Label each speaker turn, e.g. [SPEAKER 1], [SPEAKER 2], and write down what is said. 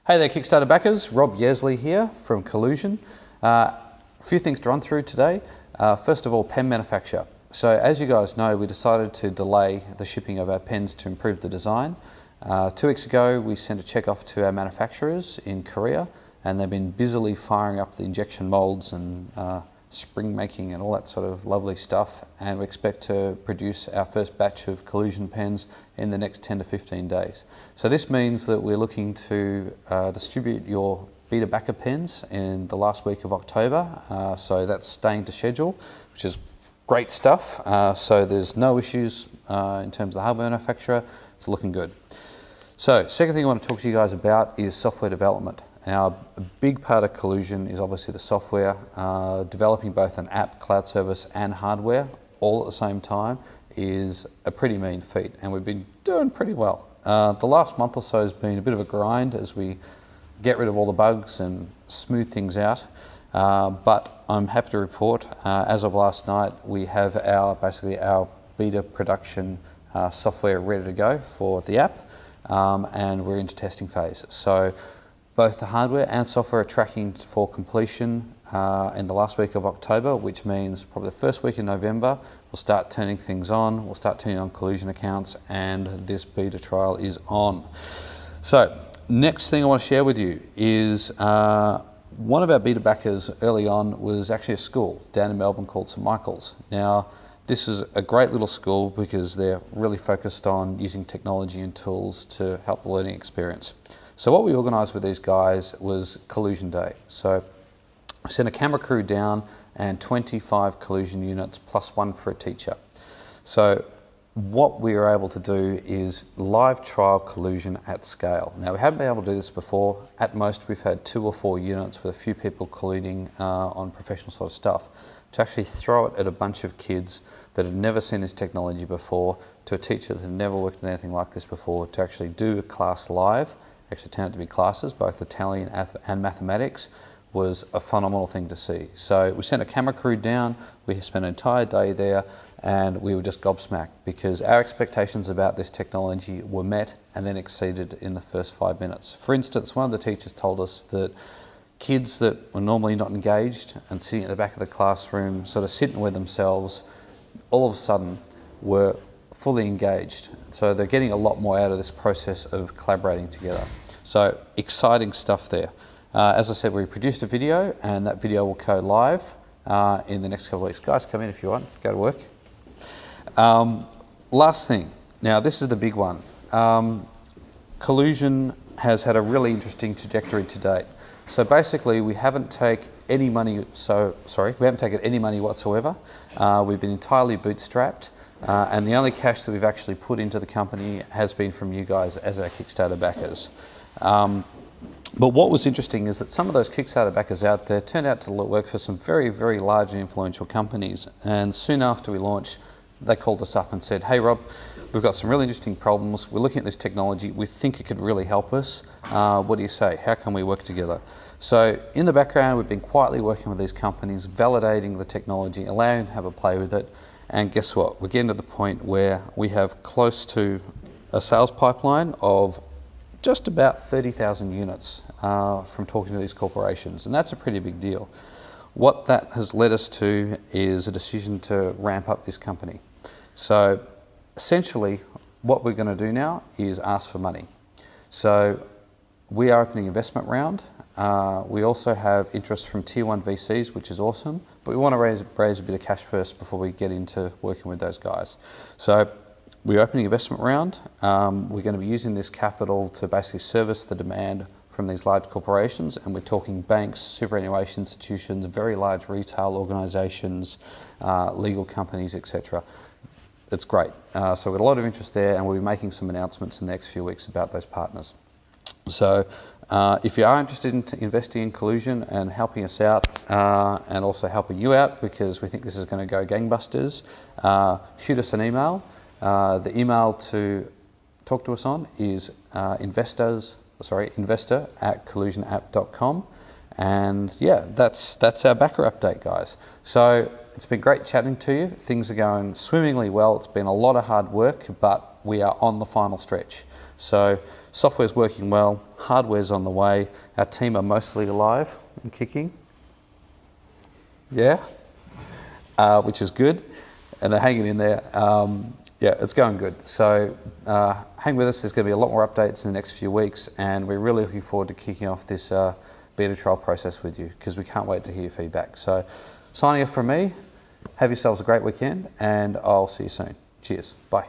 [SPEAKER 1] Hey there Kickstarter backers, Rob Yearsley here from Collusion. A few things to run through today. First of all, pen manufacture. So as you guys know, we decided to delay the shipping of our pens to improve the design. 2 weeks ago we sent a check off to our manufacturers in Korea, and they've been busily firing up the injection molds and spring making and all that sort of lovely stuff, and we expect to produce our first batch of Collusion pens in the next 10 to 15 days. So this means that we're looking to distribute your Beta Backer pens in the last week of October, so that's staying to schedule, which is great stuff. So there's no issues in terms of the hardware manufacturer. It's looking good. So second thing I want to talk to you guys about is software development. Now, a big part of Collusion is obviously the software. Developing both an app, cloud service and hardware all at the same time is a pretty mean feat, and we've been doing pretty well. The last month or so has been a bit of a grind as we get rid of all the bugs and smooth things out, but I'm happy to report as of last night we have basically our beta production software ready to go for the app, and we're into testing phase. So both the hardware and software are tracking for completion in the last week of October, which means probably the first week in November we'll start turning things on, we'll start turning on Collusion accounts, and this beta trial is on. So next thing I want to share with you is one of our beta backers early on was actually a school down in Melbourne called St Michael's. Now this is a great little school because they're really focused on using technology and tools to help the learning experience. So what we organised with these guys was Collusion Day. So we sent a camera crew down and 25 Collusion units plus one for a teacher. So what we were able to do is live trial Collusion at scale. Now we haven't been able to do this before. At most we've had 2 or 4 units with a few people colluding on professional sort of stuff. To actually throw it at a bunch of kids that had never seen this technology before, to a teacher that had never worked in anything like this before, to actually do a class live, actually turned out to be classes, both Italian and mathematics, was a phenomenal thing to see. So we sent a camera crew down, we spent an entire day there, and we were just gobsmacked because our expectations about this technology were met and then exceeded in the first 5 minutes. For instance, one of the teachers told us that kids that were normally not engaged and sitting at the back of the classroom, sort of sitting with themselves, all of a sudden were fully engaged. So they're getting a lot more out of this process of collaborating together. So exciting stuff there. As I said, we produced a video, and that video will go live in the next couple of weeks. Guys, come in if you want, go to work. Last thing, now this is the big one. Collusion has had a really interesting trajectory to date. So basically we haven't taken any money, whatsoever. We've been entirely bootstrapped. And the only cash that we've actually put into the company has been from you guys as our Kickstarter backers. But what was interesting is that some of those Kickstarter backers out there turned out to work for some very, very large and influential companies. And soon after we launched, they called us up and said, hey Rob, we've got some really interesting problems. We're looking at this technology. We think it could really help us. What do you say? How can we work together? So in the background, we've been quietly working with these companies, validating the technology, allowing them to have a play with it. And guess what? We're getting to the point where we have close to a sales pipeline of just about 30,000 units from talking to these corporations, and that's a pretty big deal. What that has led us to is a decision to ramp up this company. So essentially what we're going to do now is ask for money. So we are opening an investment round. We also have interest from tier 1 VCs, which is awesome, but we want to raise a bit of cash first before we get into working with those guys. So we're opening an investment round. We're going to be using this capital to basically service the demand from these large corporations, and we're talking banks, superannuation institutions, very large retail organisations, legal companies, etc. It's great. So we've got a lot of interest there, and we'll be making some announcements in the next few weeks about those partners. So if you are interested in investing in Collusion and helping us out, and also helping you out because we think this is going to go gangbusters, shoot us an email. The email to talk to us on is investor@collusionapp.com, and yeah, that's our backer update, guys. So it's been great chatting to you. Things are going swimmingly well. It's been a lot of hard work, but we are on the final stretch. So Software's working well, hardware's on the way, our team are mostly alive and kicking. Yeah, which is good, and they're hanging in there. Yeah, it's going good. So hang with us, there's going to be a lot more updates in the next few weeks, and we're really looking forward to kicking off this beta trial process with you, because we can't wait to hear your feedback. So signing off from me, have yourselves a great weekend, and I'll see you soon. Cheers, bye.